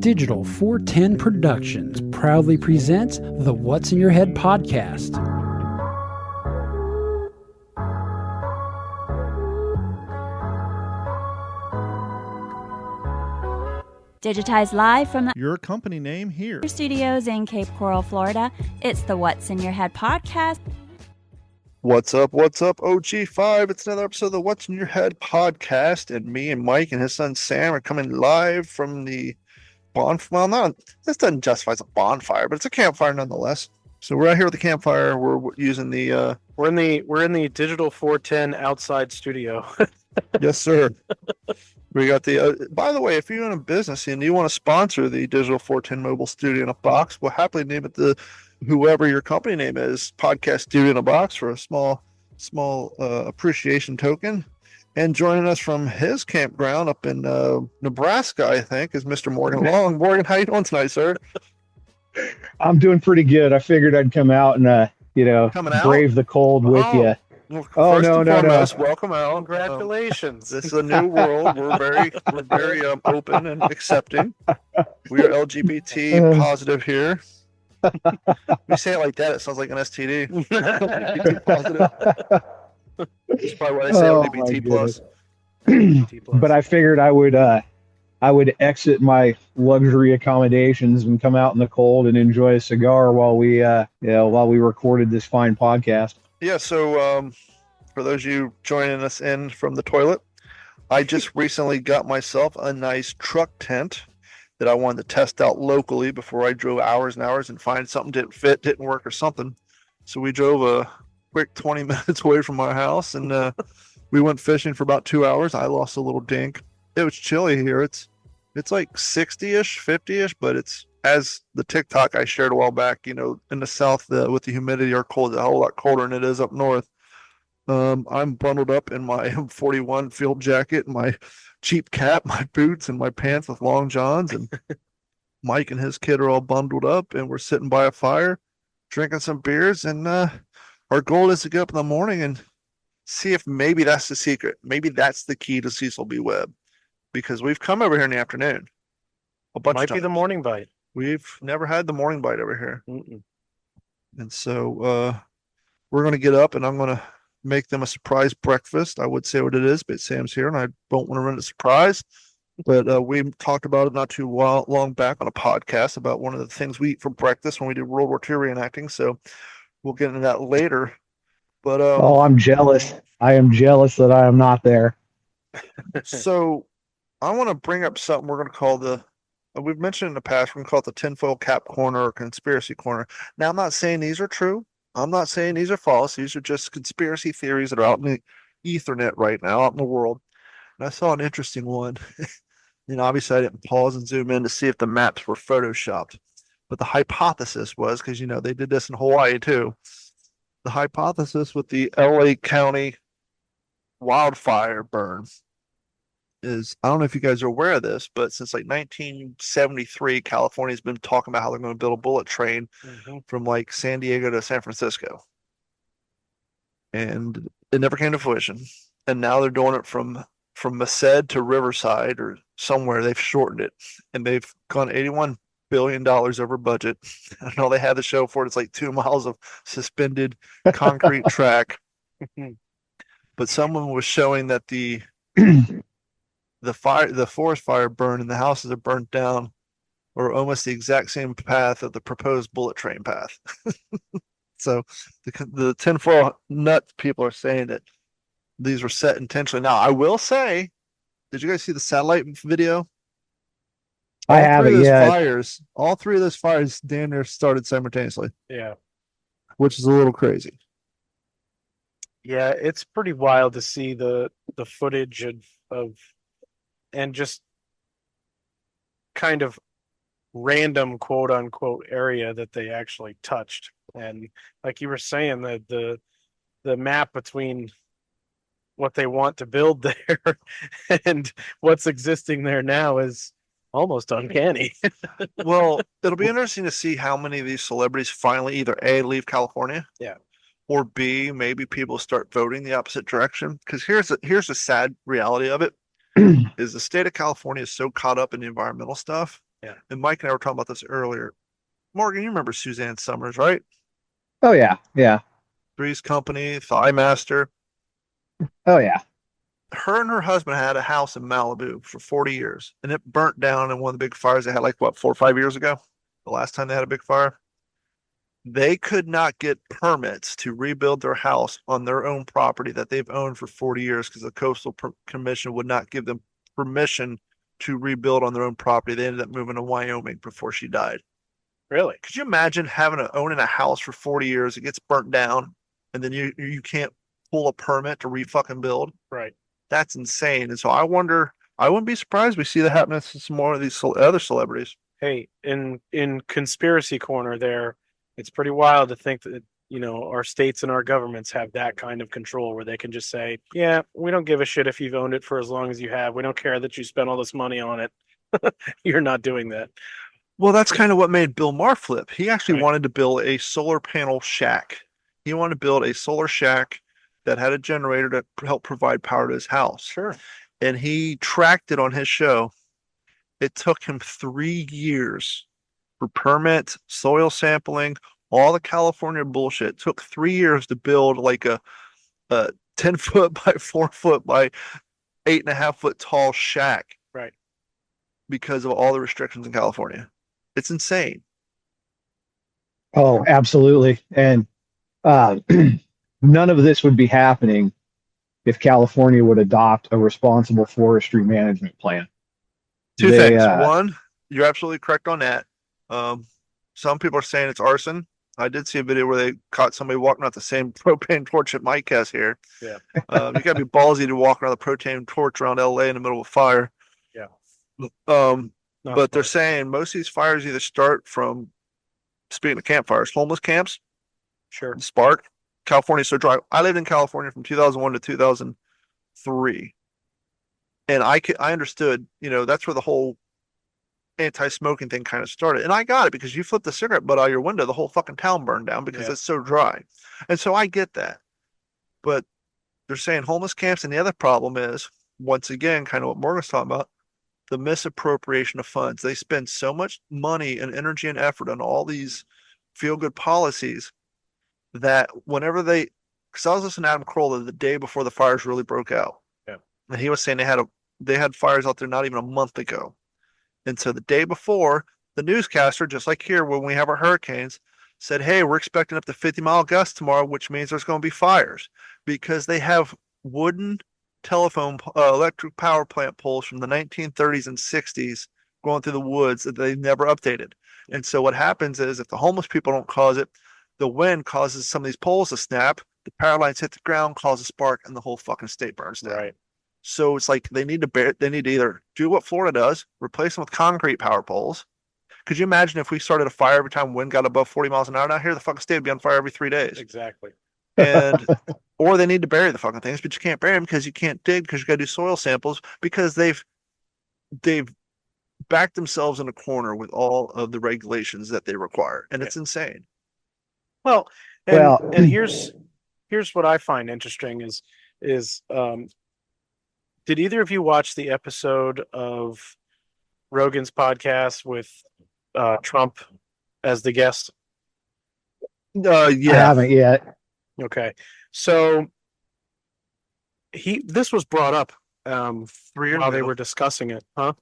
Digital 410 Productions proudly presents the What's in Your Head podcast. Digitized live from your company name here. Studios in Cape Coral, Florida. It's the What's in Your Head podcast. What's up, OG5? It's another episode of the What's in Your Head podcast, and me and Mike and his son Sam are coming live from the bonfire. Well, this doesn't justify as a bonfire, but it's a campfire nonetheless. So we're out here with the campfire. We're using the we're in the Digital 410 outside studio. Yes, sir. We got the by the way, if you're in a business and you want to sponsor the Digital 410 mobile studio in a box, we'll happily name it the whoever your company name is, Podcast Studio in a Box, for a small appreciation token. And joining us from his campground up in Nebraska, I think, is Mr. Morgan Long. Morgan, how you doing tonight, sir? I'm doing pretty good. I figured I'd come out and brave the cold with you. Well, no. Welcome out. Congratulations. This is a new world. We're very open and accepting. We are LGBT positive here. We say it like that, it sounds like an STD. LGBT positive. That's probably why they say LGBT plus. But I figured I would exit my luxury accommodations and come out in the cold and enjoy a cigar while we recorded this fine podcast. Yeah, so for those of you joining us in from the toilet, I just recently got myself a nice truck tent that I wanted to test out locally before I drove hours and hours and find something didn't work or something. So we drove a quick 20 minutes away from my house, and we went fishing for about 2 hours. I lost a little dink. It was chilly here. It's like 60-ish, 50-ish, but it's, as the TikTok I shared a while back, in the south with the humidity, our cold is a whole lot colder than it is up north. I'm bundled up in my M41 field jacket, my cheap cap, my boots, and my pants with long johns, and Mike and his kid are all bundled up, and we're sitting by a fire drinking some beers, and our goal is to get up in the morning and see if maybe that's the secret. Maybe that's the key to Cecil B. Webb, because we've come over here in the afternoon a bunch of times. Might be the morning bite. We've never had the morning bite over here. Mm-mm. And so we're going to get up, and I'm going to make them a surprise breakfast. I would say what it is, but Sam's here, and I don't want to ruin a surprise. But we talked about it not too long back on a podcast about one of the things we eat for breakfast when we did World War II reenacting. So we'll get into that later. But I'm jealous. I am jealous that I am not there. So I want to bring up something we're going to call we've mentioned in the past, we're going to call it the tinfoil cap corner or conspiracy corner. Now, I'm not saying these are true. I'm not saying these are false. These are just conspiracy theories that are out in the Ethernet right now, out in the world. And I saw an interesting one. Obviously I didn't pause and zoom in to see if the maps were photoshopped. But the hypothesis was, because, they did this in Hawaii too. The hypothesis with the LA County wildfire burn is, I don't know if you guys are aware of this, but since like 1973, California's been talking about how they're going to build a bullet train from like San Diego to San Francisco. And it never came to fruition. And now they're doing it from Merced to Riverside or somewhere. They've shortened it, and they've gone $81 billion over budget. I know they had the show for it. It's like 2 miles of suspended concrete track. But someone was showing that the forest fire burn and the houses are burnt down or almost the exact same path of the proposed bullet train path. So the tinfoil nut people are saying that these were set intentionally. Now, I will say, did you guys see the satellite video? I haven't yet. All three of those fires damn near started simultaneously. Yeah. Which is a little crazy. Yeah, it's pretty wild to see the footage of and just kind of random quote unquote area that they actually touched. And like you were saying, the map between what they want to build there and what's existing there now is almost uncanny. Well, it'll be interesting to see how many of these celebrities finally either A, leave California, or B, maybe people start voting the opposite direction. Because here's the sad reality of it. Is the state of California is so caught up in the environmental stuff Yeah. And Mike and I were talking about this earlier. Morgan, you remember Suzanne Summers, right? Oh yeah, yeah. Three's Company, Thigh Master. Oh yeah. Her and her husband had a house in Malibu for 40 years, and it burnt down in one of the big fires they had, like, what, 4 or 5 years ago? The last time they had a big fire. They could not get permits to rebuild their house on their own property that they've owned for 40 years because the Coastal Commission would not give them permission to rebuild on their own property. They ended up moving to Wyoming before she died. Really? Could you imagine owning a house for 40 years, it gets burnt down, and then you can't pull a permit to fucking build? Right. That's insane. And so I wonder, I wouldn't be surprised we see that happening to some more of these other celebrities. Hey, in conspiracy corner there, it's pretty wild to think that, our states and our governments have that kind of control where they can just say, yeah, we don't give a shit if you've owned it for as long as you have. We don't care that you spent all this money on it. You're not doing that. Well, that's kind of what made Bill Maher flip. He actually Right. wanted to build a solar panel shack. He wanted to build a solar shack that had a generator to help provide power to his house. Sure. And he tracked it on his show. It took him 3 years for permits, soil sampling, all the California bullshit. It took 3 years to build like a 10-foot by 4-foot by 8.5-foot tall shack. Right. Because of all the restrictions in California. It's insane. Oh, absolutely. And none of this would be happening if California would adopt a responsible forestry management plan. Two things. One, you're absolutely correct on that. Some people are saying it's arson. I did see a video where they caught somebody walking out the same propane torch that Mike has here. Yeah. You gotta be ballsy to walk around the propane torch around LA in the middle of a fire. Yeah. But they're saying most of these fires either start from, speaking of campfires, homeless camps. Sure. Spark. California's so dry. I lived in California from 2001 to 2003. And I understood, that's where the whole anti-smoking thing kind of started. And I got it because you flip the cigarette butt out your window, the whole fucking town burned down because it's so dry. And so I get that. But they're saying homeless camps. And the other problem is, once again, kind of what Morgan's talking about, the misappropriation of funds. They spend so much money and energy and effort on all these feel-good policies that whenever because I was listening to Adam Carolla the day before the fires really broke out. Yeah. And he was saying they had fires out there not even a month ago. And so the day before, the newscaster, just like here when we have our hurricanes, said, hey, we're expecting up to 50-mile gusts tomorrow, which means there's going to be fires because they have wooden electric power plant poles from the 1930s and 60s going through the woods that they never updated. And so what happens is if the homeless people don't cause it, the wind causes some of these poles to snap, the power lines hit the ground, cause a spark, and the whole fucking state burns down. Right. So it's like they need to either do what Florida does, replace them with concrete power poles. Could you imagine if we started a fire every time wind got above 40 miles an hour down here? The fucking state would be on fire every 3 days. Exactly. And or they need to bury the fucking things, but you can't bury them because you can't dig because you got to do soil samples because they've backed themselves in a corner with all of the regulations that they require, and it's insane. Well, and here's what I find interesting is did either of you watch the episode of Rogan's podcast with Trump as the guest? I haven't yet. Okay. So this was brought up 3 years while they ago. were discussing it, huh?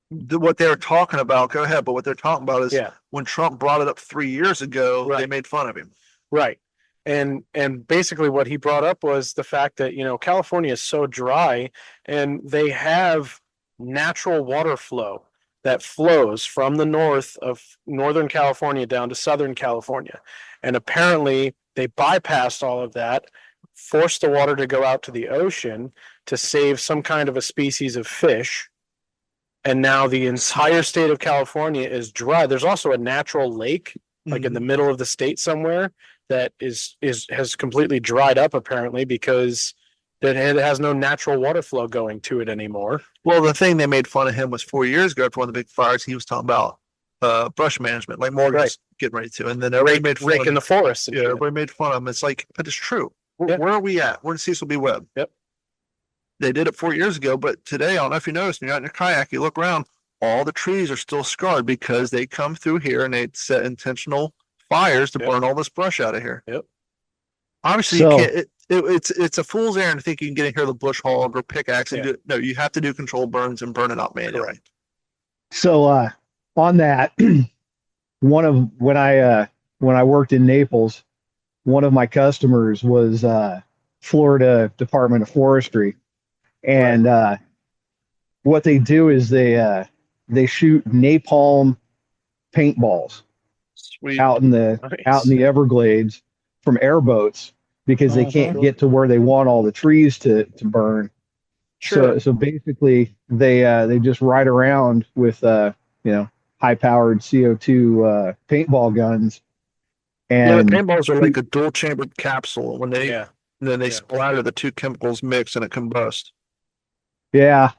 What they were talking about, go ahead, but what they're talking about is when Trump brought it up 3 years ago, they made fun of him. Right. And basically what he brought up was the fact that, California is so dry and they have natural water flow that flows from the north of Northern California down to Southern California. And apparently they bypassed all of that, forced the water to go out to the ocean to save some kind of a species of fish. And now the entire state of California is dry. There's also a natural lake, like in the middle of the state somewhere, that has completely dried up apparently because it has no natural water flow going to it anymore. Well, the thing they made fun of him was 4 years ago after one of the big fires. He was talking about brush management, like Morgan's getting ready to, and then everybody made fun rake in the forest. Yeah, everybody made fun of him. It's like, but it's true. Where are we at? We're in Cecil B. Webb. Yep. They did it 4 years ago, but today, I don't know if you noticed, when you're out in your kayak, you look around, all the trees are still scarred because they come through here and they set intentional fires to burn all this brush out of here. Yep. Obviously, So- you can't. It's a fool's errand to think you can get in here with a bush hog or pickaxe and do it. No, you have to do controlled burns and burn it out manually. Correct. So on that, when I worked in Naples, one of my customers was Florida Department of Forestry, and what they do is they shoot napalm paintballs Sweet. out in the Everglades from airboats because they can't get to where they want all the trees to burn. Sure. So basically they just ride around with high powered CO2 paintball guns. Yeah, And the paintballs are like a dual chambered capsule. When they Yeah. and then they splatter, the two chemicals mix and it combusts. yeah.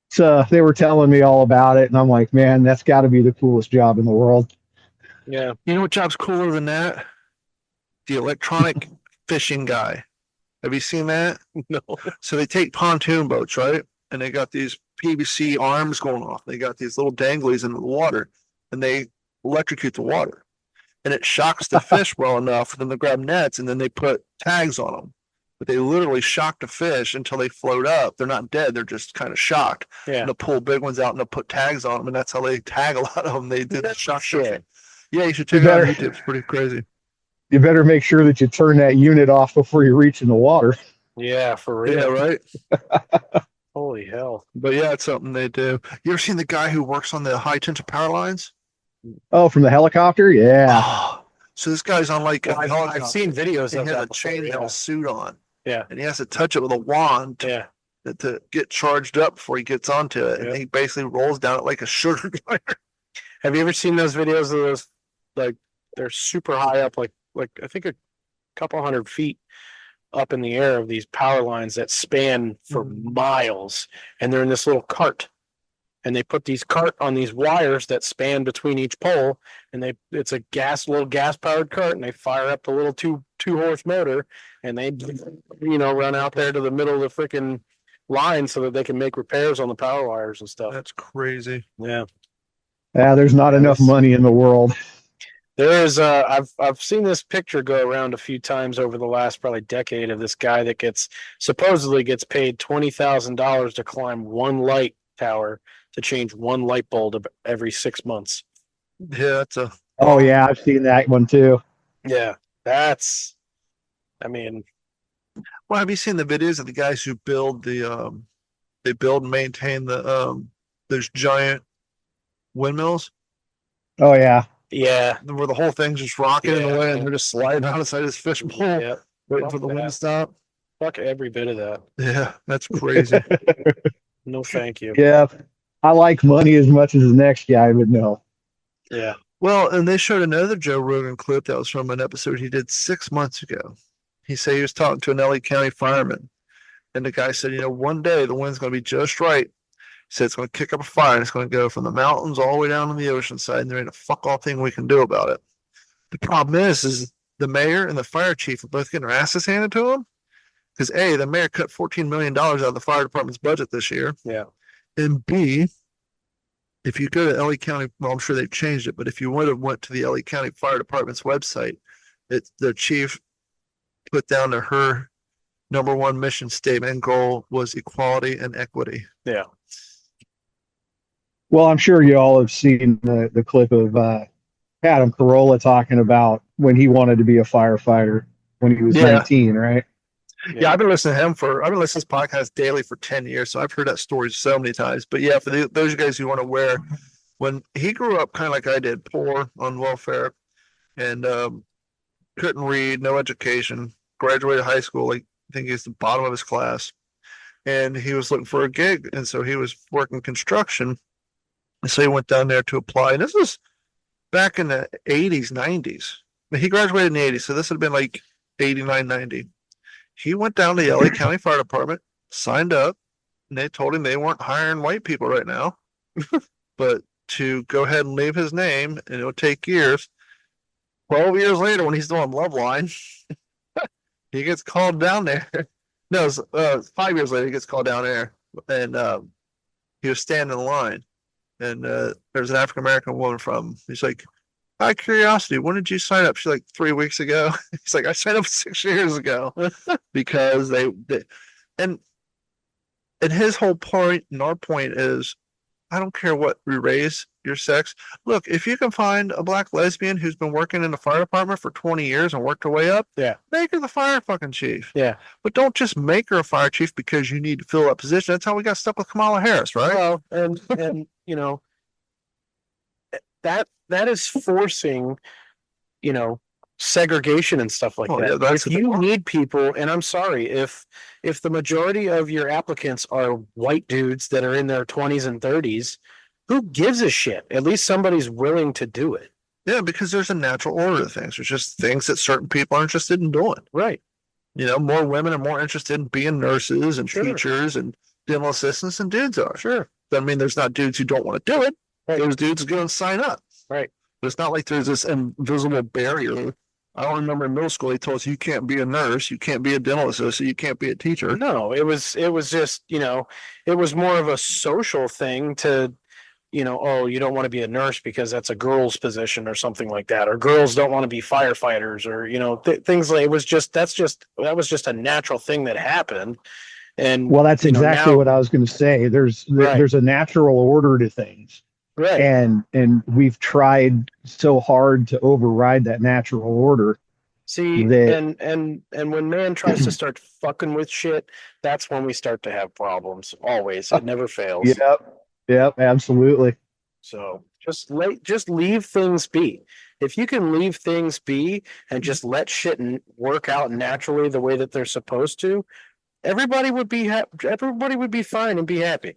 So they were telling me all about it, and I'm like, man, that's got to be the coolest job in the world. Yeah. You know what job's cooler than that? The electronic fishing guy. Have you seen that? No. So they take pontoon boats, right? And they got these PVC arms going off. They got these little danglies in the water, and they electrocute the water. And it shocks the fish well enough for them to grab nets, and then they put tags on them. But they literally shock the fish until they float up. They're not dead. They're just kind of shocked. Yeah. And they'll pull big ones out and they'll put tags on them. And that's how they tag a lot of them. They do that shock shit. Yeah, you should check it out on YouTube. It's pretty crazy. You better make sure that you turn that unit off before you reach in the water. Yeah, for real. Yeah, right? Holy hell. But yeah, it's something they do. You ever seen the guy who works on the high tension power lines? Oh, from the helicopter? Yeah. Oh, so this guy's on like a Well, helicopter. I've seen videos He of has that a before, chainmail suit on. Yeah. And he has to touch it with a wand Yeah. to get charged up before he gets onto it. And he basically rolls down it like a sugar glider. Have you ever seen those videos of those? Like they're super high up, like I think a couple 100 feet up in the air of these power lines that span for miles, and they're in this little cart. And they put these cart on these wires that span between each pole, and it's a little gas powered cart, and they fire up the little two horse motor, and they run out there to the middle of the freaking line so that they can make repairs on the power wires and stuff. That's crazy. Yeah. Yeah, there's not enough money in the world. There is I've seen this picture go around a few times over the last probably decade of this guy that supposedly gets paid $20,000 to climb one light tower to change one light bulb every 6 months. Yeah, that's a. Oh yeah, I've seen that one too. Yeah, that's. I mean, Well, have you seen the videos of the guys who build they build and maintain those giant windmills Oh yeah. yeah, where the whole thing's just rocking in the Yeah. way and they're just sliding out of sight of this fish bowl, yeah. waiting for the wind to stop. Fuck every bit of that. Yeah, that's crazy. No, thank you. Yeah. I like money as much as the next guy, but no. Yeah. Well, and they showed another Joe Rogan clip that was from an episode he did 6 months ago. He said he was talking to an LA County fireman, and the guy said, one day the wind's going to be just right. He said it's going to kick up a fire, and it's going to go from the mountains all the way down to the ocean side, and there ain't a fuck all thing we can do about it. The problem is the mayor and the fire chief are both getting their asses handed to them because A, the mayor cut $14 million out of the fire department's budget this year. Yeah. And B, if you go to LA County, well, I'm sure they've changed it, but if you would have went to the LA County Fire Department's website, the chief put down to her number one mission statement and goal was equality and equity. Yeah. Well, I'm sure you all have seen the clip of Adam Carolla talking about when he wanted to be a firefighter when he was 19, right? Yeah, I've been listening to his podcast daily for 10 years, so I've heard that story so many times. But yeah, for those guys who want to wear, when he grew up kind of like I did, poor, on welfare, and couldn't read, no education, graduated high school, like I think he's the bottom of his class, and he was looking for a gig, and so he was working construction, and so he went down there to apply, and this was back in the 80s, 90s. He graduated in the 80s, so this had been like 89, 90. He went down to the LA County Fire Department, signed up, and they told him they weren't hiring white people right now, but to go ahead and leave his name, and it would take years. 12 years later, when he's still on Loveline, he gets called down there. No, it was, 5 years later, he gets called down there, and he was standing in line. and there's an African American woman from. He's like, "Out of curiosity, when did you sign up?" She's like, 3 weeks ago. He's like, "I signed up 6 years ago," because they and his whole point and our point is, I don't care what your race, your sex. Look, if you can find a black lesbian who's been working in the fire department for 20 years and worked her way up, Yeah. make her the fire fucking chief. Yeah. But don't just make her a fire chief because you need to fill that position. That's how we got stuck with Kamala Harris, right? Well, and you know, that is forcing, you know, segregation and stuff like Oh, that. yeah, that's If the you thing. need people, and I'm sorry, if the majority of your applicants are white dudes that are in their 20s and 30s, who gives a shit? At least somebody's willing to do it. Yeah, because there's a natural order to things. There's just things that certain people are interested in doing. Right. You know, more women are more interested in being nurses and Sure. teachers and dental assistants than dudes are. Sure. Doesn't mean there's not dudes who don't want to do it. Right. Those dudes go and sign up. Right. But it's not like there's this invisible barrier. I don't remember in middle school, they told us you can't be a nurse, you can't be a dental assistant, you can't be a teacher. No, it was just, you know, it was more of a social thing to, you know, oh, you don't want to be a nurse because that's a girl's position or something like that, or girls don't want to be firefighters, or, you know, things like that was just a natural thing that happened. And Well, that's exactly now, what I was going to say. There's Right. there's a natural order to things, right. and we've tried so hard to override that natural order. See, that- and when man tries to start fucking with shit, that's when we start to have problems. Always, it never fails. Yep, absolutely. So just leave things be. If you can leave things be and just let shit work out naturally the way that they're supposed to, everybody would be everybody would be fine and be happy.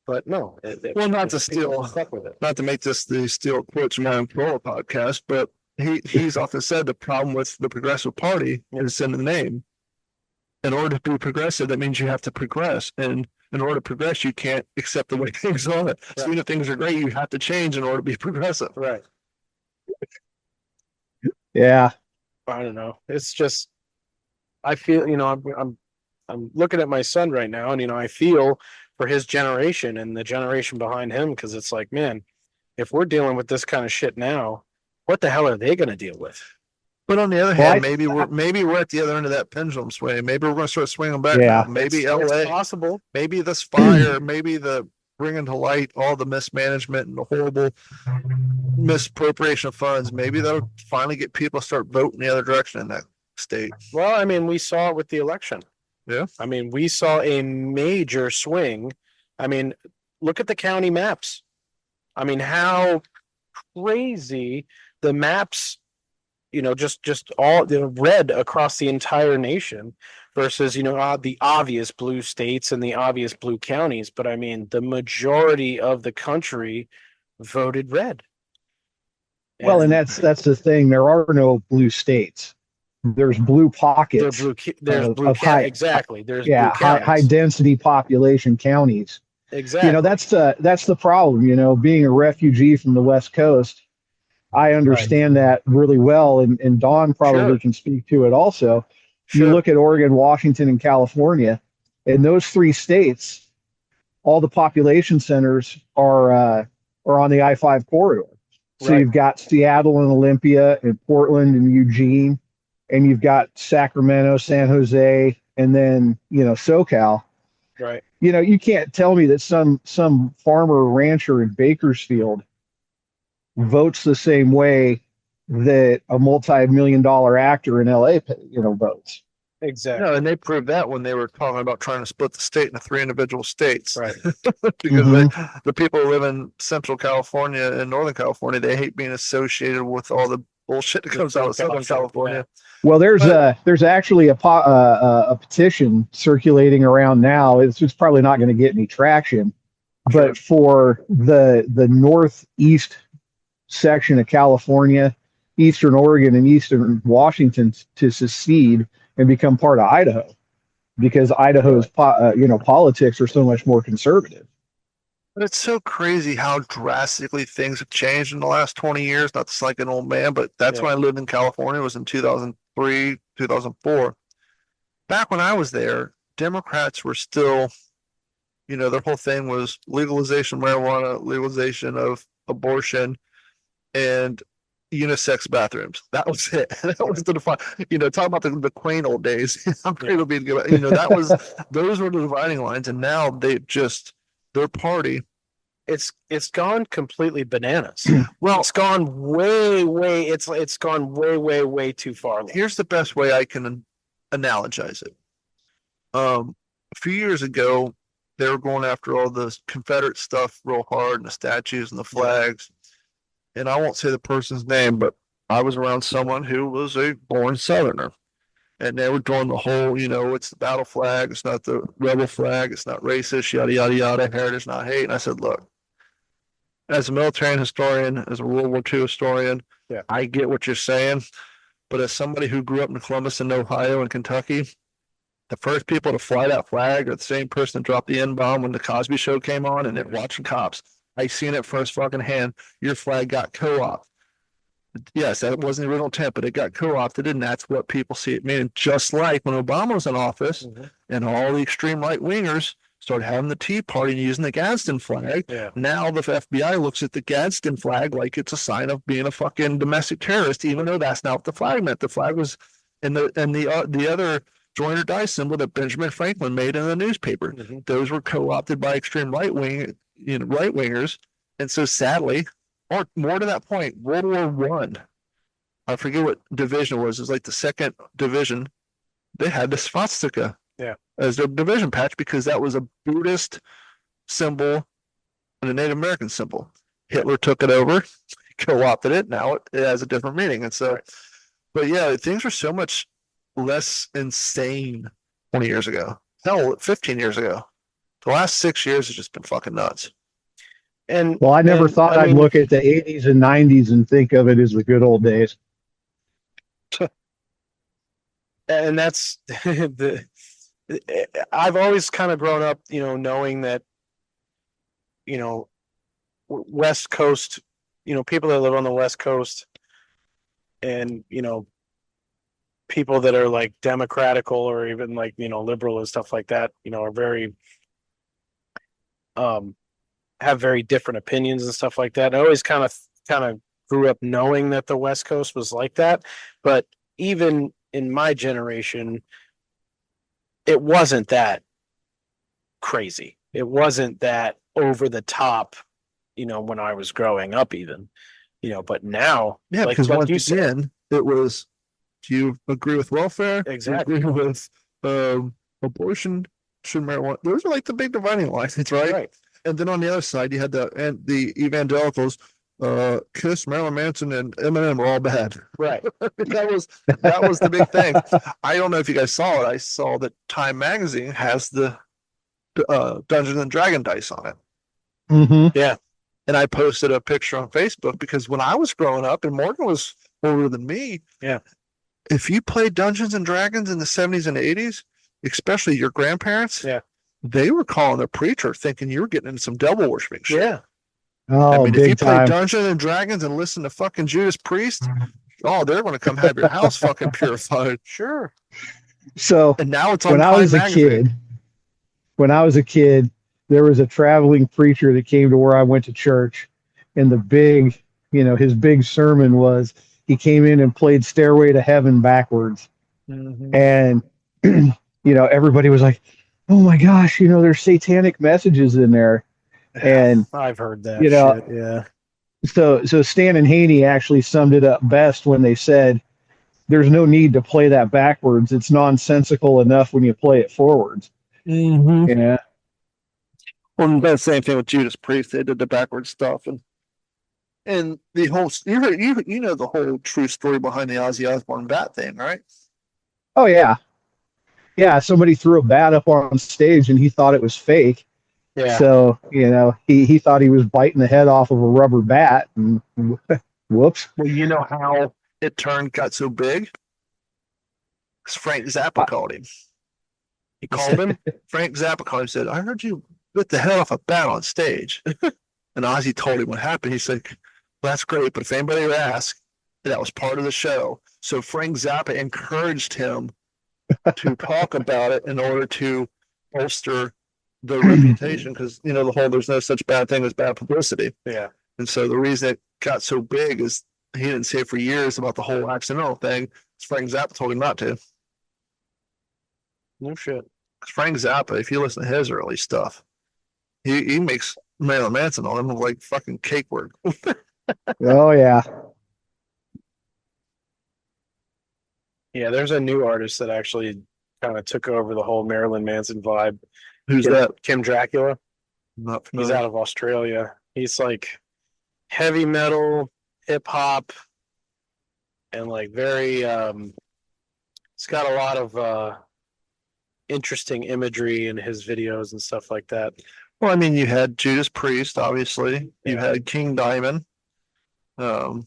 But no, Well, not to steal, stuck with it. not to make this the steal quotes from my own Corolla podcast, but he's often said the problem with the Progressive Party is in the name. In order to be progressive, that means you have to progress. And in order to progress, you can't accept the way things are. Right. So even if things are great, you have to change in order to be progressive. Right. Yeah. I don't know. It's just, I feel, you know, I'm looking at my son right now, and, you know, I feel for his generation and the generation behind him, because it's like, man, if we're dealing with this kind of shit now, what the hell are they going to deal with? But on the other hand, maybe we're at the other end of that pendulum swing. Maybe we're going to start swinging back. Yeah. Now. Maybe It's LA, possible. maybe this fire, maybe the bringing to light all the mismanagement and the horrible misappropriation of funds. Maybe that'll finally get people to start voting the other direction in that state. Well, I mean, we saw it with the election. Yeah. I mean, we saw a major swing. I mean, look at the county maps. I mean, how crazy the maps, you know, just all the red across the entire nation versus, you know, the obvious blue states and the obvious blue counties. But I mean, the majority of the country voted red. Well, and that's the thing. There are no blue states. There's blue pockets. There's blue exactly. There's blue high density population counties. Exactly. You know, that's the problem. You know, being a refugee from the West Coast, I understand that really well, and Don probably can speak to it also. Sure. You look at Oregon, Washington, and California, in those three states, all the population centers are on the I-5 corridor. So you've got Seattle and Olympia and Portland and Eugene, and you've got Sacramento, San Jose, and then, you know, SoCal. Right. You know, you can't tell me that some farmer or rancher in Bakersfield votes the same way that a multi-million-dollar actor in LA, you know, votes. Exactly. No, and they proved that when they were talking about trying to split the state into 3 individual states. Right. Because the people who live in Central California and Northern California, they hate being associated with all the bullshit that comes out of Southern California. Well, there's actually a petition circulating around now. It's probably not going to get any traction, but for the northeast section of California, Eastern Oregon, and Eastern Washington to secede and become part of Idaho, because Idaho's politics are so much more conservative. But it's so crazy how drastically things have changed in the last 20 years. Not to like an old man, but that's when I lived in California. It was in 2003, 2004. Back when I was there, Democrats were still You know, their whole thing was legalization of marijuana, legalization of abortion, and unisex bathrooms. That was it. That was the define. You know, talking about the quaint old days. I'm afraid it'll be good. You know, those were the dividing lines, and now their party. It's gone completely bananas. Well, it's gone way. It's gone way too far. Here's the best way I can analogize it. A few years ago, they were going after all the Confederate stuff real hard, and the statues and the flags. And I won't say the person's name, but I was around someone who was a born Southerner. And they were doing the whole, you know, it's the battle flag, it's not the rebel flag, it's not racist, yada, yada, yada, heritage, not hate. And I said, look, as a military historian, as a World War II historian, I get what you're saying. But as somebody who grew up in Columbus and Ohio and Kentucky, the first people to fly that flag are the same person that dropped the N-bomb when the Cosby Show came on and it watching cops. I seen it first fucking hand. Your flag got co-opted. Yes, that wasn't the original intent, but it got co-opted, and that's what people see it meaning. Just like when Obama was in office, and all the extreme right wingers started having the Tea Party and using the Gadsden flag. Yeah. Now the FBI looks at the Gadsden flag like it's a sign of being a fucking domestic terrorist, even though that's not what the flag meant. The flag was the other join or die symbol that Benjamin Franklin made in the newspaper. Those were co-opted by extreme right wingers, and so sadly, or more to that point, World War I forget what division it was. It was like the second division. They had the swastika as their division patch because that was a Buddhist symbol and a Native American symbol. Hitler took it over, co-opted it. Now it has a different meaning, and so. But yeah, things were so much less insane 20 years ago. Hell, 15 years ago. The last 6 years has just been fucking nuts. And well, I never thought I'd look at the 80s and 90s and think of it as the good old days. And that's I've always kind of grown up, you know, knowing that, you know, West Coast, you know, people that live on the West Coast and, you know, people that are like democratical or even like, you know, liberal and stuff like that, you know, are very, have very different opinions and stuff like that. I always kind of grew up knowing that the West Coast was like that. But even in my generation, it wasn't that crazy. It wasn't that over the top, you know, when I was growing up even, you know, but now. Yeah, like, because once again, it was, do you agree with welfare? Exactly. Do you agree with abortion? Should marijuana? Those are like the big dividing lines, right? Right. And then on the other side, you had the evangelicals, Kiss, Marilyn Manson, and Eminem were all bad. Right. that was the big thing. I don't know if you guys saw it. I saw that Time Magazine has the Dungeons and Dragon dice on it. Yeah. And I posted a picture on Facebook because when I was growing up, and Morgan was older than me. Yeah. If you played Dungeons and Dragons in the 70s and 80s, especially your grandparents, they were calling the preacher thinking you were getting into some devil worshiping shit. Yeah. Oh, I mean, big if you time. play Dungeons and Dragons and listen to fucking Judas Priest, they're going to come have your house fucking purified. Sure. So and now it's on when I was a kid, there was a traveling preacher that came to where I went to church, and the big, you know, his big sermon was he came in and played Stairway to Heaven backwards. And, you know, everybody was like, oh my gosh, you know, there's satanic messages in there. And I've heard that. You know, shit, yeah. So Stan and Haney actually summed it up best when they said, there's no need to play that backwards. It's nonsensical enough when you play it forwards. Yeah. Well, the same thing with Judas Priest. They did the backwards stuff, and the whole you know the whole true story behind the Ozzy Osbourne bat thing, right? Oh yeah, yeah. Somebody threw a bat up on stage, and he thought it was fake. Yeah. So you know he thought he was biting the head off of a rubber bat, and whoops. Well, you know how it got so big? Because Frank Zappa called him. He called him. Frank Zappa called him and said, I heard you bit the head off a bat on stage. And Ozzy told him what happened. He's like, well, that's great, but if anybody ever asks, that was part of the show. So Frank Zappa encouraged him to talk about it in order to bolster the reputation, because the whole there's no such bad thing as bad publicity. Yeah. And so the reason it got so big is he didn't say for years about the whole accidental thing. Frank Zappa told him not to. No shit. Frank Zappa, if you listen to his early stuff, he makes Marilyn Manson all them look like fucking cake work. Oh yeah. Yeah, there's a new artist that actually kind of took over the whole Marilyn Manson vibe. Who's that? Kim Dracula. Not He's familiar. out of Australia. He's like heavy metal, hip hop, and like very it's got a lot of interesting imagery in his videos and stuff like that. Well, I mean, you had Judas Priest, obviously. You Yeah. had King Diamond. Then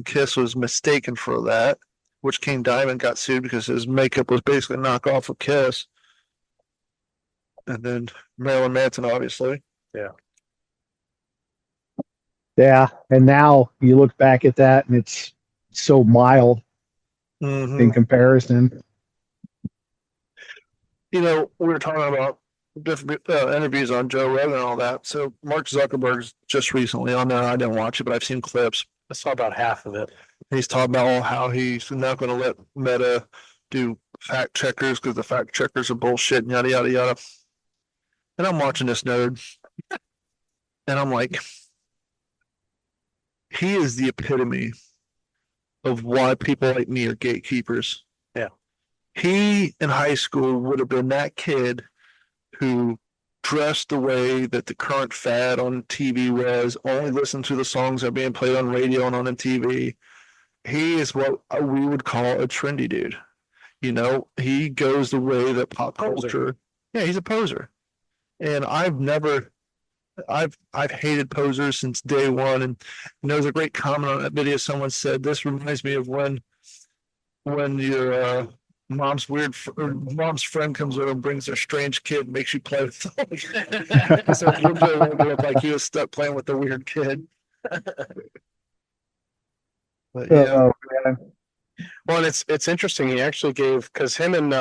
Kiss was mistaken for that, which King Diamond got sued because his makeup was basically a knockoff of Kiss. And then Marilyn Manson, obviously. Yeah. And now you look back at that and it's so mild Mhm. in comparison. We were talking about different interviews on Joe Rogan and all that. So Mark Zuckerberg's just recently on there. I didn't watch it, but I've seen clips. I saw about half of it. He's talking about how he's not going to let Meta do fact checkers because the fact checkers are bullshit and yada, yada, yada. And I'm watching this nerd and I'm like, he is the epitome of why people like me are gatekeepers. Yeah. He in high school would have been that kid who dressed the way that the current fad on TV was, only listened to the songs that are being played on radio and on MTV. He is what we would call a trendy dude. He goes the way that pop culture. Yeah, he's a poser. And I've hated posers since day one. And there was a great comment on that video. Someone said, this reminds me of when your mom's friend comes over and brings their strange kid and makes you play with them. So it looked like he was stuck playing with the weird kid. But yeah. Oh, man. Well, and it's interesting. He actually gave, because him and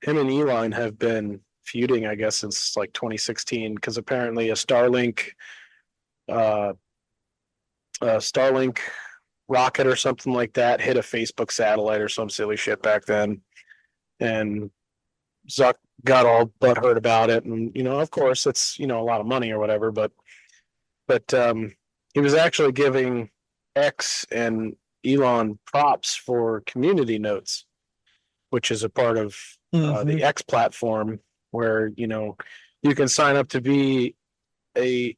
Elon have been feuding, I guess, since like 2016. Because apparently a Starlink rocket or something like that hit a Facebook satellite or some silly shit back then, and Zuck got all butthurt about it. And of course, it's a lot of money or whatever. But he was actually giving X and Elon props for community notes, which is a part of the X platform where you can sign up to be a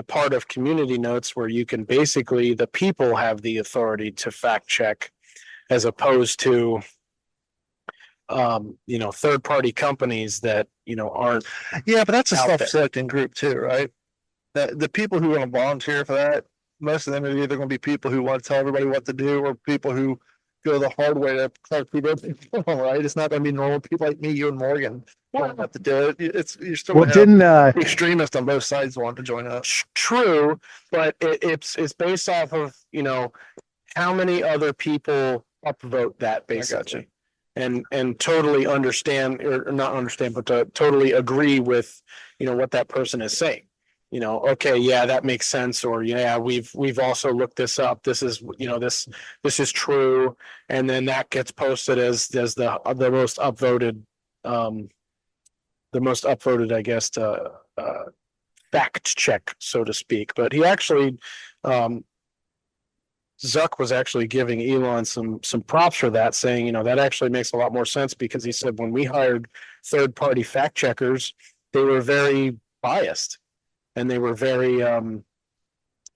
part of community notes, where you can basically, the people have the authority to fact check, as opposed to third party companies that aren't. Yeah, but that's a out there. self-selecting group too, right? The people who are going to volunteer for that, most of them are either going to be people who want to tell everybody what to do, or people who go the hard way to try to prove everything wrong, right? It's not going to be normal people like me, you, and Morgan don't have to do it. You're still Well, going to have didn't extremists on both sides want to join up. True, but it's based off of how many other people upvote that, basically, and totally understand, or not understand, but to totally agree with what that person is saying. Okay, yeah, that makes sense, or yeah, we've also looked this up. This is this is true, and then that gets posted as the most upvoted, I guess, fact check, so to speak. But he actually, Zuck was actually giving Elon some props for that, saying that actually makes a lot more sense, because he said when we hired third party fact checkers, they were very biased. And they were very,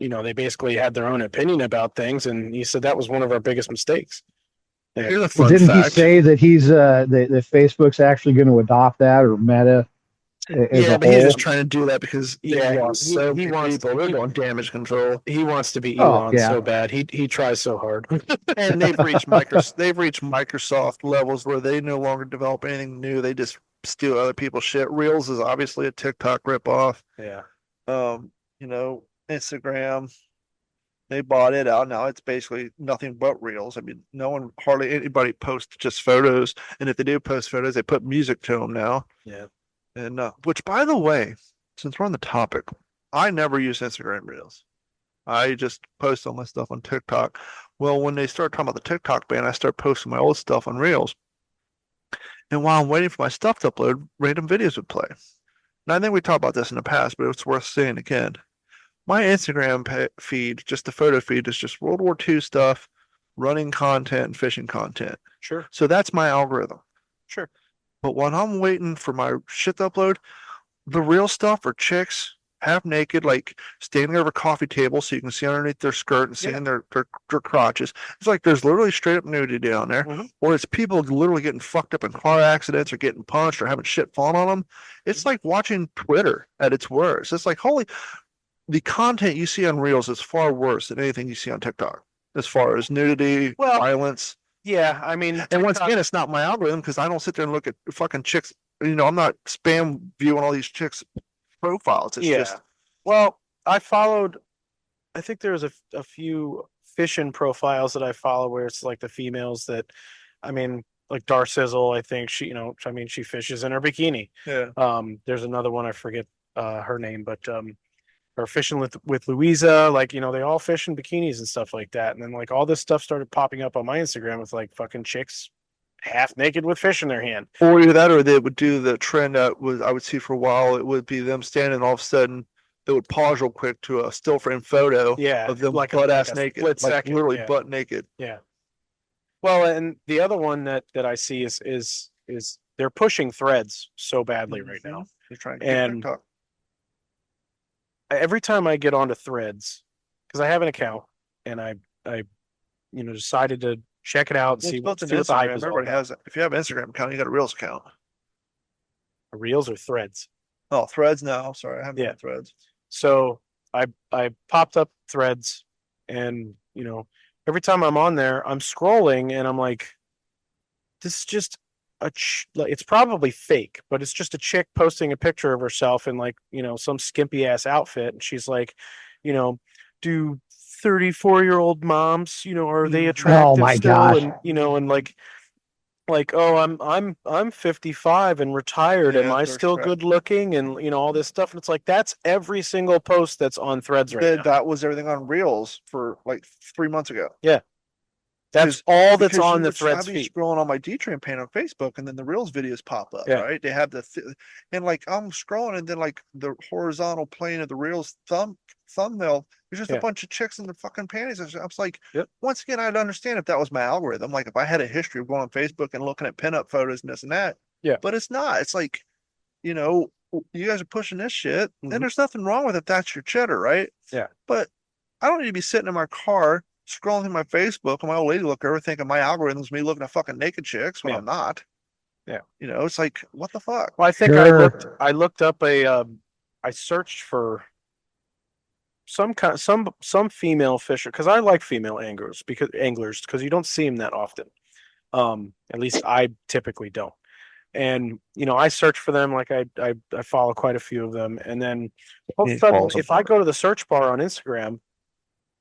they basically had their own opinion about things. And he said that was one of our biggest mistakes. Here's a fun didn't fact. he say that he's that Facebook's actually going to adopt that, or Meta as Yeah, a but he's whole? just trying to do that because Yeah, he wants so he many wants people. They're doing damage control, He wants to be Oh, Elon yeah. so bad. He tries so hard. and they've reached Microsoft levels where they no longer develop anything new. They just steal other people's shit. Reels is obviously a TikTok ripoff. Yeah. Instagram, they bought it out. Now it's basically nothing but Reels. I mean, hardly anybody posts just photos. And if they do post photos, they put music to them now. Yeah. And which, by the way, since we're on the topic, I never use Instagram Reels. I just post all my stuff on TikTok. Well, when they start talking about the TikTok ban, I start posting my old stuff on Reels. And while I'm waiting for my stuff to upload, random videos would play. And I think we talked about this in the past, but it's worth saying again. My Instagram feed, just the photo feed, is just World War II stuff, running content, and fishing content. Sure. So that's my algorithm. Sure. But when I'm waiting for my shit to upload, the real stuff are chicks half naked, like standing over a coffee table so you can see underneath their skirt and seeing their crotches. It's like there's literally straight up nudity down there. Mm-hmm. Or it's people literally getting fucked up in car accidents or getting punched or having shit falling on them. It's like watching Twitter at its worst. It's like, the content you see on Reels is far worse than anything you see on TikTok as far as nudity, violence. Yeah, I mean, and once again, it's not my algorithm because I don't sit there and look at fucking chicks. You know, I'm not spam viewing all these chicks' profiles. It's just. Well, I think there's a few fishing profiles that I follow where it's like the females that, I mean, like Darcizzle, I think she, she fishes in her bikini. Yeah. There's another one, I forget her name, but or fishing with Louisa, like, they all fish in bikinis and stuff like that. And then like all this stuff started popping up on my Instagram with like fucking chicks half naked with fish in their hand. Or either that, or they would do the trend that I would see for a while. It would be them standing, and all of a sudden they would pause real quick to a still frame photo of them like butt ass naked, like second, literally butt naked. Yeah. Well, and the other one that I see is they're pushing Threads so badly right now. They're trying to get TikTok. Every time I get onto Threads, because I have an account and I decided to check it out and see what the hype is. Everybody has it. If you have an Instagram account, you got a Reels account. Reels or Threads? Oh, Threads now. Sorry, I haven't Threads. So I popped up Threads, and every time I'm on there, I'm scrolling and I'm like, this is just it's probably fake, but it's just a chick posting a picture of herself in like, some skimpy ass outfit. And she's like, do 34-year-old moms, are they attractive still? Gosh. And, and like, oh, I'm 55 and retired. Am I still good looking? And, all this stuff. And it's like, that's every single post that's on Threads right now. That was everything on Reels for like 3 months ago. Yeah. That's all that's on the Threads feed. I've been scrolling on my D-Train page on Facebook, and then the Reels videos pop up, right? They have and like I'm scrolling, and then like the horizontal plane of the Reels thumbnail, there's just a bunch of chicks in the fucking panties. I was like, once again, I'd understand if that was my algorithm. Like if I had a history of going on Facebook and looking at pinup photos and this and that. Yeah. But it's not. It's like, you guys are pushing this shit, and there's nothing wrong with it. That's your cheddar, right? Yeah. But I don't need to be sitting in my car scrolling through my Facebook and my old lady look over thinking my algorithm's me looking at fucking naked chicks when I'm not. Yeah. It's like, what the fuck? Well, I think I looked up I searched for some female fisher, because I like female anglers because you don't see them that often. At least I typically don't. And I search for them, like I follow quite a few of them, and then all of a sudden, if I go to the search bar on Instagram,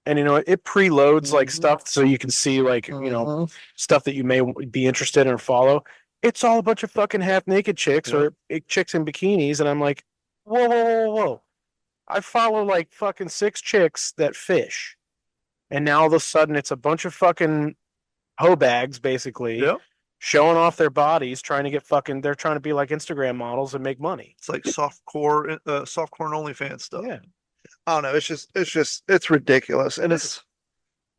and it preloads like stuff so you can see like stuff that you may be interested in or follow. It's all a bunch of fucking half naked chicks or chicks in bikinis, and I'm like, whoa. I follow like fucking 6 chicks that fish, and now all of a sudden it's a bunch of fucking hoe bags basically showing off their bodies, trying to get they're trying to be like Instagram models and make money. It's like softcore and OnlyFans stuff. Yeah. I don't know. It's ridiculous. And it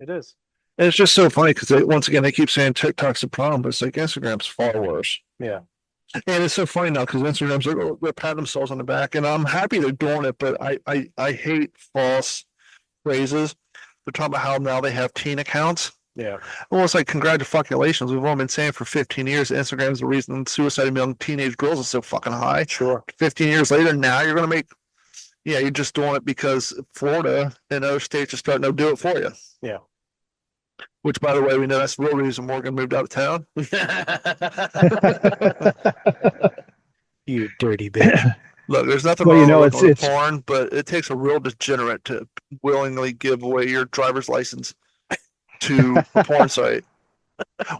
is. And it's just so funny because once again, they keep saying TikTok's the problem, but it's like Instagram's far worse. Yeah. And it's so funny now because Instagram's like, oh, they're patting themselves on the back, and I'm happy they're doing it, but I hate false phrases. They're talking about how now they have teen accounts. Yeah. Well, it's like, congratulations. We've all been saying for 15 years Instagram is the reason suicide among teenage girls is so fucking high. Sure. 15 years later, now you're going to make, you're just doing it because Florida and other states are starting to do it for you. Yeah. Which, by the way, we know that's the real reason Morgan moved out of town. You dirty bitch. Look, there's nothing wrong with porn, but it takes a real degenerate to willingly give away your driver's license to a porn site.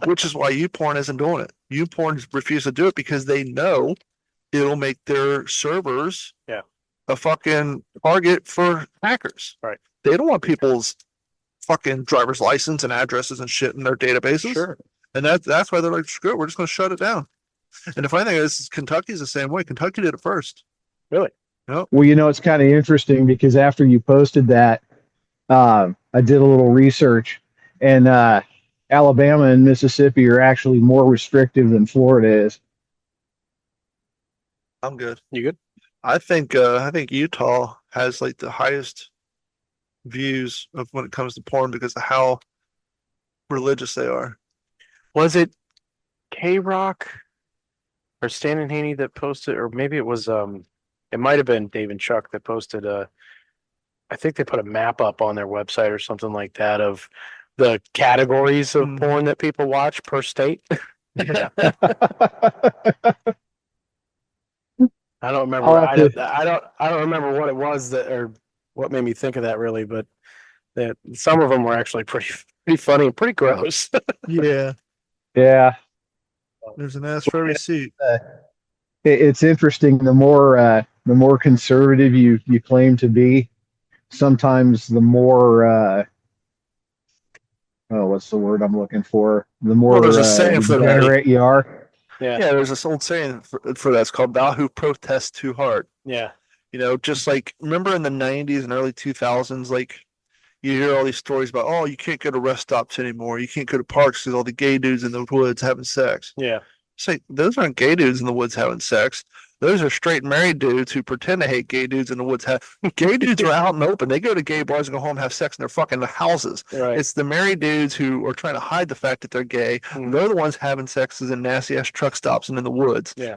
Which is why YouPorn isn't doing it. YouPorn refuses to do it because they know it'll make their servers Yeah. a fucking target for hackers. Right. They don't want people's fucking driver's license and addresses and shit in their databases. Sure. And that's why they're like, screw it, we're just going to shut it down. And the funny thing is, Kentucky's the same way. Kentucky did it first. Really? Yep. Well, it's kind of interesting because after you posted that, I did a little research, and Alabama and Mississippi are actually more restrictive than Florida is. I'm good. You good? I think Utah has like the highest views of when it comes to porn because of how religious they are. Was it K-Rock or Stan and Haney that posted, or maybe it was it might have been Dave and Chuck that posted I think they put a map up on their website or something like that of the categories of porn that people watch per state. Yeah. I don't remember. I don't remember what it was that, or what made me think of that really, but that some of them were actually pretty funny and pretty gross. Yeah. Yeah. There's an ass for every seat. It's interesting. The more conservative you claim to be, sometimes the more what's the word I'm looking for? The more there's a saying for that. degenerate you are. Yeah. There's this old saying for that. It's called "Thou who protests too hard." Yeah. Just like remember in the '90s and early 2000s, like you hear all these stories about, oh, you can't go to rest stops anymore, you can't go to parks because all the gay dudes in the woods having sex. Yeah. It's like those aren't gay dudes in the woods having sex. Those are straight married dudes who pretend to hate gay dudes in the woods. Gay dudes are out and open. They go to gay bars and go home and have sex in their fucking houses. Right. It's the married dudes who are trying to hide the fact that they're gay. They're the ones having sexes in nasty ass truck stops and in the woods. Yeah.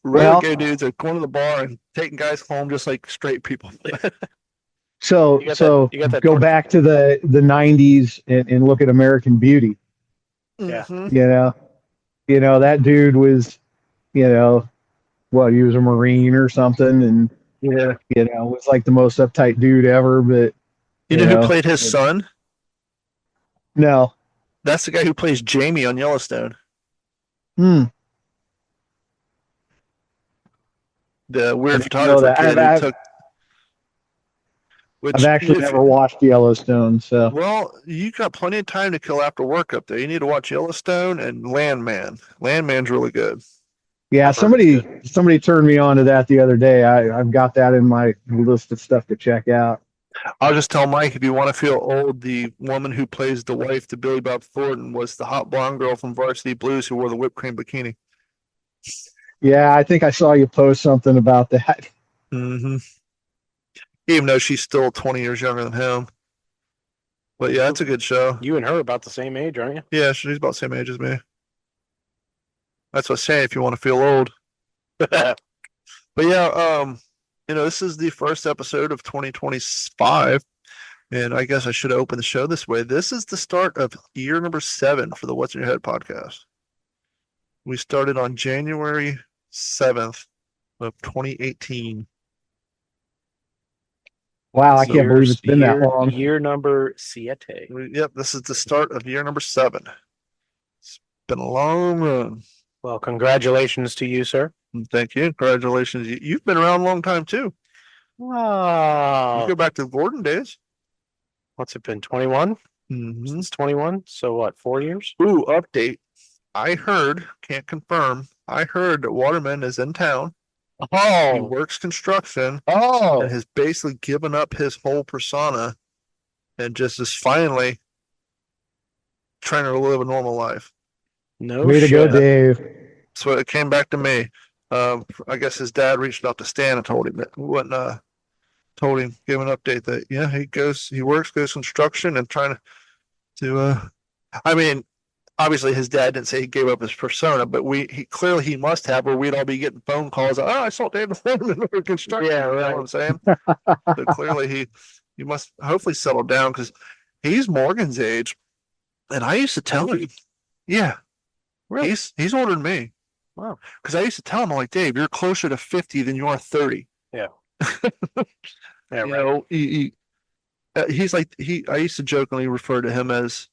Regular gay dudes are going to the bar and taking guys home just like straight people. So go back to the 90s and look at American Beauty. Yeah. That dude was, he was a Marine or something, and was like the most uptight dude ever. But you know who played his son? No, that's the guy who plays Jamie on Yellowstone. The weird photographer kid who took. I've actually never watched Yellowstone, so. Well, you got plenty of time to kill after work up there. You need to watch Yellowstone and Landman. Landman's really good. Yeah, somebody turned me on to that the other day. I've got that in my list of stuff to check out. I'll just tell Mike, if you want to feel old, the woman who plays the wife to Billy Bob Thornton was the hot blonde girl from Varsity Blues who wore the whipped cream bikini. Yeah, I think I saw you post something about that. Mm-hmm. Even though she's still 20 years younger than him. But yeah, it's a good show. You and her are about the same age, aren't you? Yeah, she's about the same age as me. That's what I'm saying, if you want to feel old. But yeah, this is the first episode of 2025. And I guess I should have opened the show this way. This is the start of year number 7 for the What's in Your Head podcast. We started on January 7th of 2018. Wow, I can't believe it's been that long. Year number 7. Yep, this is the start of year number 7. It's been a long run. Well, congratulations to you, sir. Thank you. Congratulations. You've been around a long time, too. Wow. You go back to the Gordon days. What's it been, 21? Mm-hmm. Since 21? So what, 4 years? Ooh, update. I heard, can't confirm, I heard that Waterman is in town. Oh. He works construction. Oh. And has basically given up his whole persona and just is finally trying to live a normal life. No Way to go, Dave. So it came back to me. I guess his dad reached out to Stan and told him that gave an update that he works, goes construction and trying to I mean, obviously his dad didn't say he gave up his persona, but he must have, or we'd all be getting phone calls. Oh, I saw David Foreman in construction. Yeah, right. You know what I'm saying? So clearly he must hopefully settle down because he's Morgan's age. And I used to tell him, yeah, really? He's older than me. Wow. Because I used to tell him, I'm like, Dave, you're closer to 50 than you are 30. Yeah. Yeah, right. He's like I used to jokingly refer to him as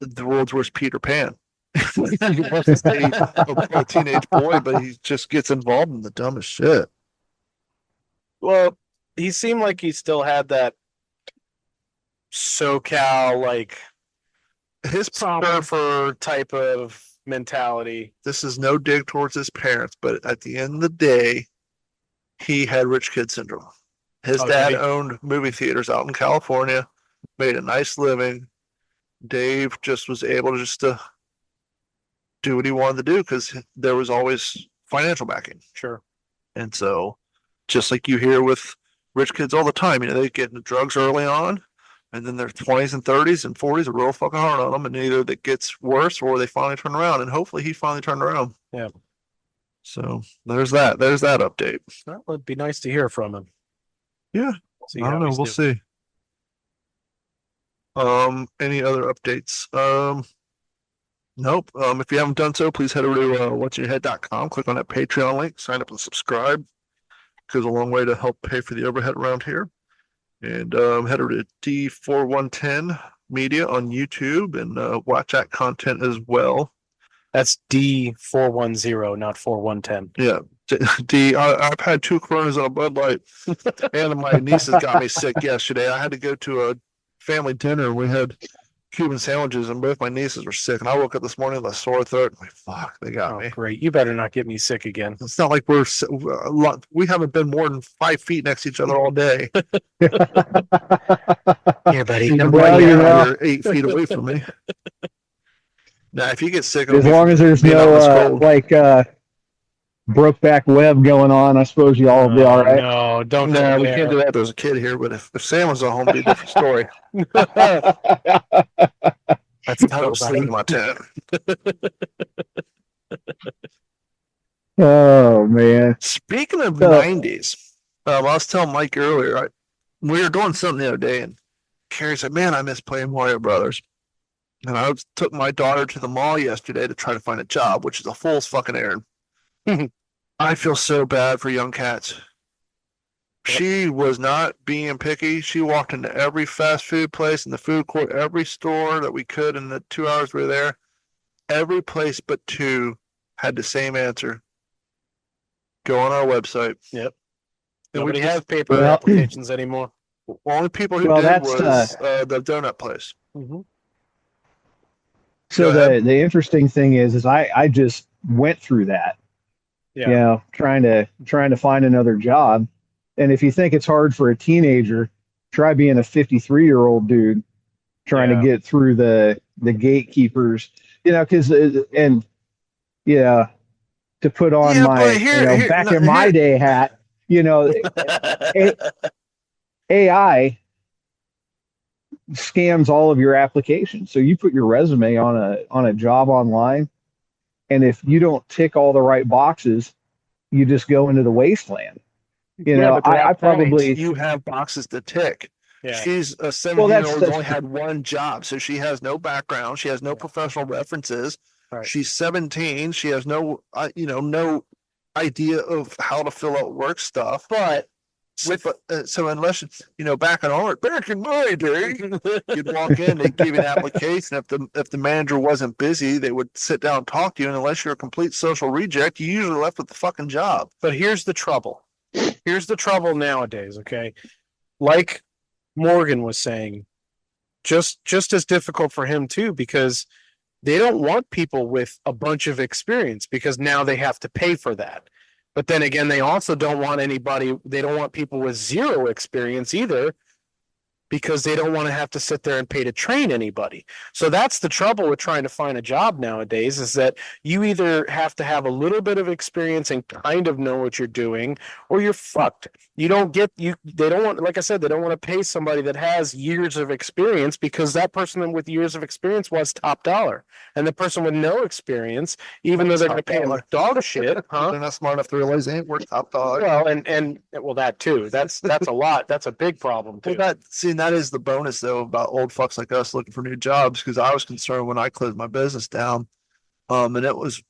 the world's worst Peter Pan He wants to stay a teenage boy, but he just gets involved in the dumbest shit. Well, he seemed like he still had that SoCal, like, His problem, surfer type of mentality. this is no dig towards his parents, but at the end of the day, he had rich kid syndrome. His dad owned movie theaters out in California, made a nice living. Dave just was able to do what he wanted to do because there was always financial backing. Sure. And so, just like you hear with rich kids all the time, they get into drugs early on, and then their 20s and 30s and 40s are real fucking hard on them, and either that gets worse or they finally turn around. And hopefully, he finally turned around. Yeah. So there's that. There's that update. That would be nice to hear from him. Yeah. I don't know. We'll see. Any other updates? Nope. If you haven't done so, please head over to whatsinyourhead.com, click on that Patreon link, sign up and subscribe. Goes a long way to help pay for the overhead around here. And head over to D4110 Media on YouTube and watch that content as well. That's D410, not 4110. Yeah. I've had 2 Coronas and a Bud Light, and my nieces got me sick yesterday. I had to go to a family dinner. We had Cuban sandwiches, and both my nieces were sick. And I woke up this morning with a sore throat. I'm like, fuck, they got me. Great. You better not get me sick again. It's not like we haven't been more than 5 feet next to each other all day. Here, buddy. Well, you're 8 feet away from me. Now, if you get sick, as long as there's no Brokeback Web going on, I suppose you all will be all right. No, don't. No, we can't do that. There's a kid here, but if Sam was at home, it'd be a different story. That's total sleep in my tent. Oh man! Speaking of the 90s, I was telling Mike earlier. We were doing something the other day, and Carrie said, "Man, I miss playing Mario Brothers." And I took my daughter to the mall yesterday to try to find a job, which is a fool's fucking errand. I feel so bad for young cats. She was not being picky. She walked into every fast food place in the food court, every store that we could in the 2 hours we were there. Every place but 2 had the same answer. Go on our website. Yep. And nobody has paper applications anymore. The only people who did was the donut place. Mm-hmm. So the interesting thing is I just went through that. Yeah. Trying to find another job. And if you think it's hard for a teenager, try being a 53-year-old dude trying to get through the gatekeepers, because to put on my back in my day hat, AI scans all of your applications. So you put your resume on a job online, and if you don't tick all the right boxes, you just go into the wasteland. I probably you have boxes to tick. Yeah. She's a 17-year-old who's only had one job, so she has no background. She has no professional references. Right. She's 17. She has no no idea of how to fill out work stuff. But so unless back in my day, you'd walk in, they'd give you an application. If the manager wasn't busy, they would sit down and talk to you. And unless you're a complete social reject, you usually left with the fucking job. But here's the trouble. Here's the trouble nowadays, okay? Like Morgan was saying, just as difficult for him too, because they don't want people with a bunch of experience because now they have to pay for that. But then again, they also don't want people with 0 experience either, because they don't want to have to sit there and pay to train anybody. So that's the trouble with trying to find a job nowadays, is that you either have to have a little bit of experience and kind of know what you're doing, or you're fucked. They don't want, like I said, they don't want to pay somebody that has years of experience, because that person with years of experience was top dollar. And the person with no experience, even though they're going to pay them like dog shit, they're not smart enough to realize they ain't worth top dollar. Well, and that too. That's a lot. That's a big problem too. Well, that is the bonus though about old fucks like us looking for new jobs, because I was concerned when I closed my business down, and it was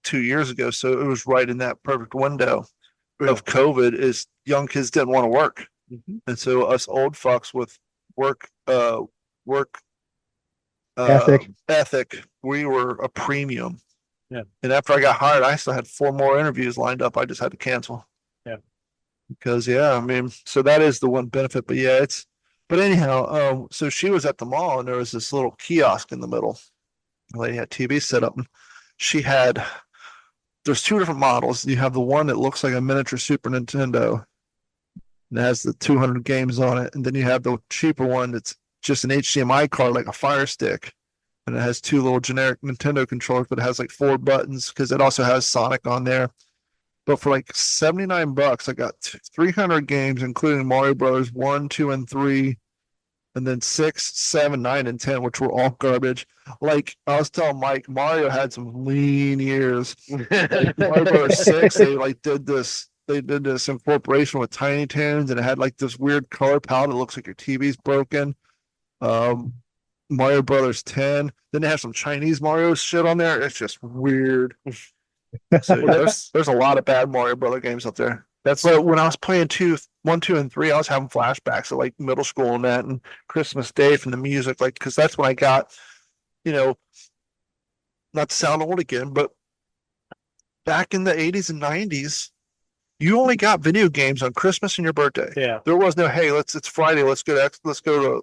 2 years ago, so it was right in that perfect window of COVID. Is young kids didn't want to work, and so us old fucks with work ethic we were a premium. Yeah. And after I got hired, I still had 4 more interviews lined up. I just had to cancel. Yeah. Because I mean, so that is the one benefit. But yeah, but anyhow, so she was at the mall and there was this little kiosk in the middle. The lady had TV set up and there's 2 different models. You have the one that looks like a miniature Super Nintendo and has the 200 games on it. And then you have the cheaper one that's just an HDMI card, like a Fire Stick. And it has 2 little generic Nintendo controllers, but it has like 4 buttons because it also has Sonic on there. But for like $79, I got 300 games, including Mario Brothers 1, 2, and 3, and then 6, 7, 9, and 10, which were all garbage. Like I was telling Mike, Mario had some lean years. Like Mario Brothers 6, they did this incorporation with Tiny Toons, and it had like this weird color palette. It looks like your TV's broken. Mario Brothers 10. Then they have some Chinese Mario shit on there. It's just weird. So there's a lot of bad Mario Brother games out there. But when I was playing 1, 2, and 3, I was having flashbacks of like middle school and that, and Christmas Day from the music, like because that's when I got, not to sound old again, but back in the 80s and 90s, you only got video games on Christmas and your birthday. Yeah. There was no, hey, it's Friday, let's go to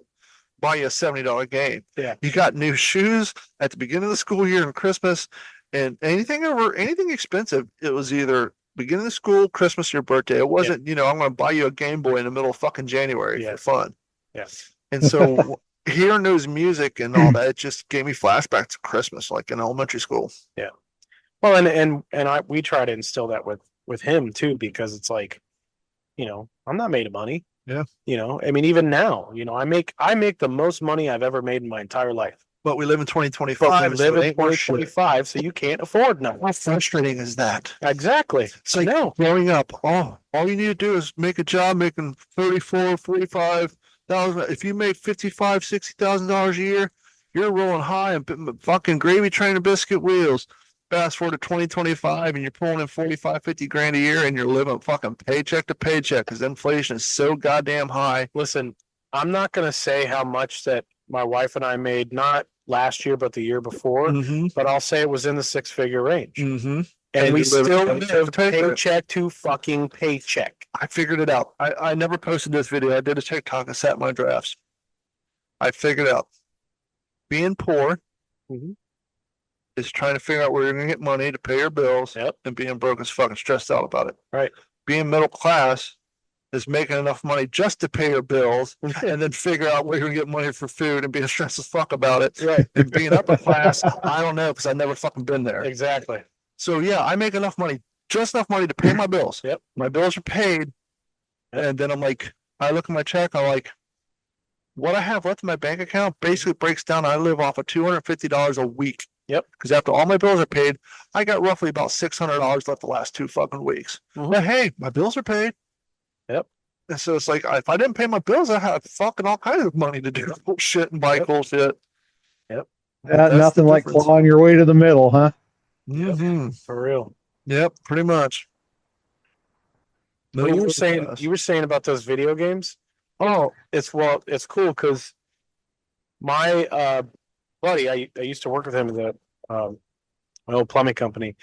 buy you a $70 game. Yeah. You got new shoes at the beginning of the school year and Christmas, and anything expensive, it was either beginning of school, Christmas, your birthday. It wasn't, I'm going to buy you a Game Boy in the middle of fucking January for fun. Yeah. And so hearing those music and all that, it just gave me flashbacks to Christmas, like in elementary school. Yeah. Well, we try to instill that with him too, because it's like, I'm not made of money. Yeah. I mean, even now, I make the most money I've ever made in my entire life. But we live in 2025. But we live in 2025, so you can't afford nothing. How frustrating is that? Exactly. It's like growing up, all you need to do is make a job making $45,000. If you make $55,000, $60,000 a year, you're rolling high and fucking gravy train and biscuit wheels. Fast forward to 2025 and you're pulling in 45, 50 grand a year and you're living fucking paycheck to paycheck because inflation is so goddamn high. Listen, I'm not going to say how much that my wife and I made, not last year, but the year before, but I'll say it was in the 6-figure range. Mm-hmm. And we still live paycheck to fucking paycheck. I figured it out. I never posted this video. I did a TikTok and sat my drafts. I figured out. Being poor is trying to figure out where you're going to get money to pay your bills, and being broke is fucking stressed out about it. Right. Being middle class is making enough money just to pay your bills and then figure out where you're going to get money for food and being stressed as fuck about it. Right. And being upper class, I don't know because I've never fucking been there. Exactly. So yeah, I make enough money, just enough money to pay my bills. Yep. My bills are paid. And then I'm like, I look at my check, I'm like, what I have left in my bank account basically breaks down. I live off of $250 a week. Yep. Because after all my bills are paid, I got roughly about $600 left the last 2 fucking weeks. But hey, my bills are paid. Yep. And so it's like, if I didn't pay my bills, I had fucking all kinds of money to do cool shit and buy cool shit. Yep. Nothing like clawing your way to the middle, huh? Mm-hmm. For real. Yep, pretty much. When you were saying about those video games. Oh, it's cool because my buddy, I used to work with him at my old plumbing company.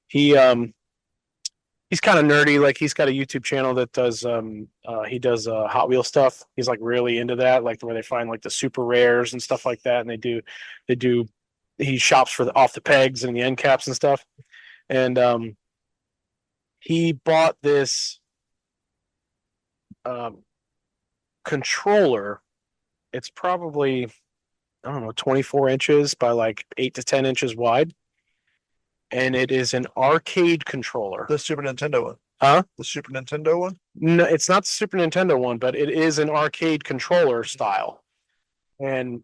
He's kind of nerdy. Like he's got a YouTube channel that does he does Hot Wheel stuff. He's like really into that, like where they find like the super rares and stuff like that. And he shops for the off the pegs and the end caps and stuff. And he bought this controller. It's probably, I don't know, 24 inches by like 8 to 10 inches wide. And it is an arcade controller. The Super Nintendo one. Huh? The Super Nintendo one? No, it's not the Super Nintendo one, but it is an arcade controller style. And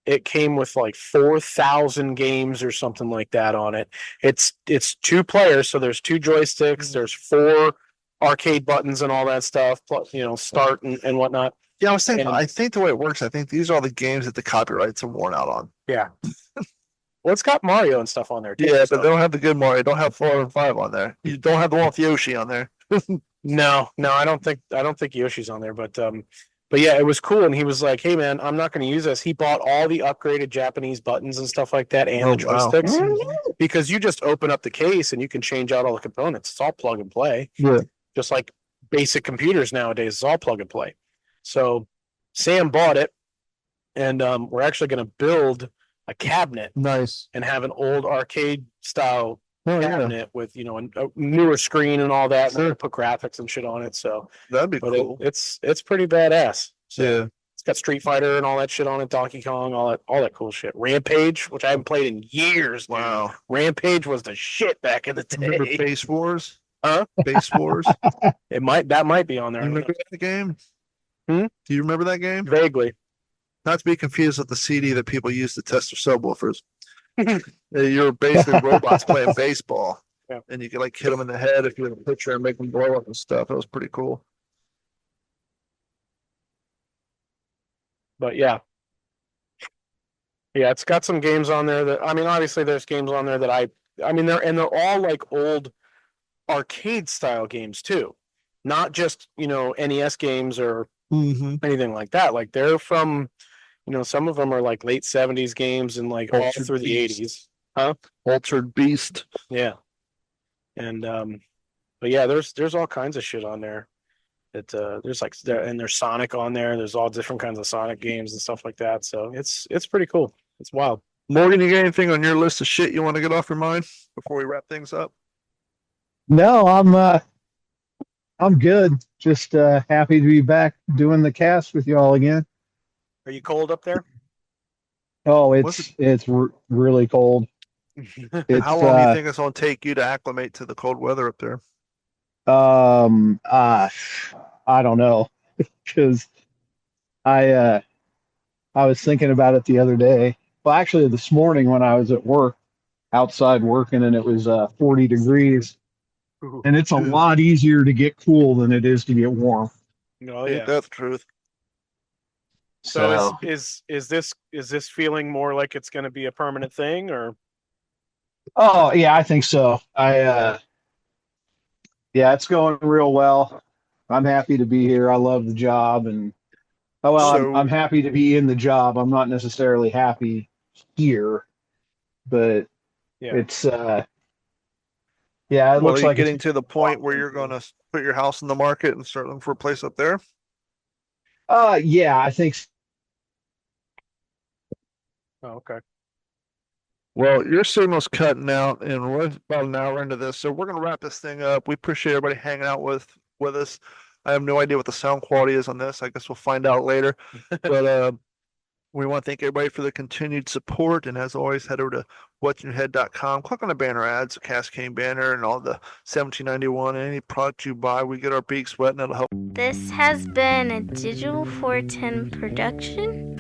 it came with like 4,000 games or something like that on it. It's 2 players, so there's 2 joysticks, there's 4 arcade buttons and all that stuff, plus, start and whatnot. Yeah, I was thinking, I think the way it works, I think these are all the games that the copyrights are worn out on. Yeah. Well, it's got Mario and stuff on there too. Yeah, but they don't have the good Mario. Don't have 4 and 5 on there. You don't have the one with Yoshi on there. No, I don't think Yoshi's on there. But But yeah, it was cool. And he was like, "Hey man, I'm not going to use this." He bought all the upgraded Japanese buttons and stuff like that, and Oh, the wow. joysticks, because you just open up the case and you can change out all the components. It's all plug and play. Yeah. Just like basic computers nowadays, it's all plug and play. So Sam bought it, and we're actually going to build a cabinet Nice. and have an old arcade style Oh, yeah. cabinet with, a newer screen and all that. Sure. And we'll put graphics and shit on it. So That'd be but cool. it's pretty badass. So Yeah. it's got Street Fighter and all that shit on it, Donkey Kong, all that cool shit. Rampage, which I haven't played in years. Dude. Wow. Rampage was the shit back in the day. Remember Base Wars? Huh? Base Wars? That might be on there. You remember that game? Hmm? Do you remember that game? Vaguely. Not to be confused with the CD that people use to test their subwoofers. You're basically robots playing baseball. Yeah. And you could like hit them in the head if you have a pitcher and make them blow up and stuff. It was pretty cool. But yeah. Yeah, it's got some games on there that, obviously there's games on there that they're all like old arcade style games too. Not just, NES games or anything like that. Like they're from, some of them are like late 70s games and like all through the 80s. Huh? Altered Beast. Yeah. And but yeah, there's all kinds of shit on there. There's Sonic on there. There's all different kinds of Sonic games and stuff like that. So it's pretty cool. It's wild. Morgan, you got anything on your list of shit you want to get off your mind before we wrap things up? No, I'm good. Just happy to be back doing the cast with y'all again. Are you cold up there? Oh, What's it's really cold. It's, How long do you think it's going to take you to acclimate to the cold weather up there? I don't know, because I was thinking about it the other day. Well, actually, this morning when I was at work, outside working, and it was 40 degrees, and it's a lot easier to get cool than it is to get warm. Oh yeah, that's the truth. So is this feeling more like it's going to be a permanent thing, or? Oh yeah, I think so. Yeah, it's going real well. I'm happy to be here. I love the job, and I'm happy to be in the job. I'm not necessarily happy here, but it's it looks like getting to the point where you're going to put your house in the market and start looking for a place up there. Yeah, I think so. Oh, okay. Well, your signal's cutting out, and we're about an hour into this, so we're going to wrap this thing up. We appreciate everybody hanging out with us. I have no idea what the sound quality is on this. I guess we'll find out later. But we want to thank everybody for the continued support. And as always, head over to whatsinyourhead.com. Click on the banner ads, the Cascade banner, and all the $17.91. Any product you buy, we get our beaks wet, and it'll help. This has been a Digital 410 production.